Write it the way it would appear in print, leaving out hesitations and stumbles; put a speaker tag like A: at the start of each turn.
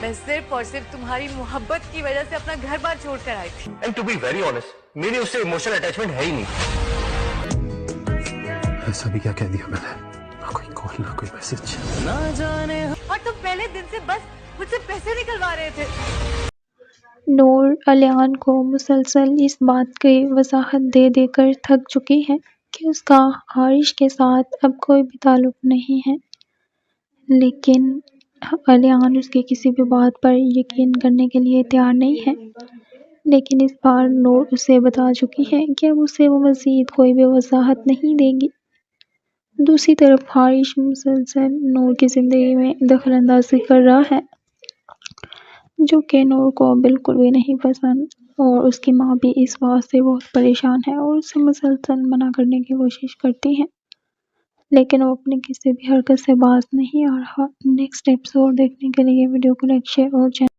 A: میں صرف تمہاری محبت کی وجہ سے اپنا گھر بار چھوڑ کر آئی تھی.
B: And to be very honest میری اس سے ایموشنل اٹیچمنٹ ہے ہی نہیں. ایسا بھی کیا کہہ دیا میں نے؟ نہ کوئی کال نہ کوئی میسج.
A: اور تم پہلے دن سے بس مجھ سے پیسے نکلوا رہے تھے.
C: نور الیان کو مسلسل اس بات کی وضاحت دے دے کر تھک چکی ہے کہ اس کا حارث کے ساتھ اب کوئی بھی تعلق نہیں ہے، لیکن الیان اس کی کسی بھی بات پر یقین کرنے کے لیے تیار نہیں ہے. لیکن اس بار نور اسے بتا چکی ہے کہ اب اسے وہ مزید کوئی بھی وضاحت نہیں دے گی. دوسری طرف حارث مسلسل نور کی زندگی میں دخل اندازی کر رہا ہے، جو کہ نور کو بالکل بھی نہیں پسند، اور اس کی ماں بھی اس بات سے بہت پریشان ہے اور اسے مسلسل منع کرنے کی کوشش کرتی ہے، لیکن وہ اپنی کسی بھی حرکت سے باز نہیں آ رہا. نیکسٹ ایپیسوڈ دیکھنے کے لیے ویڈیو کو لائک، شیئر اور چینل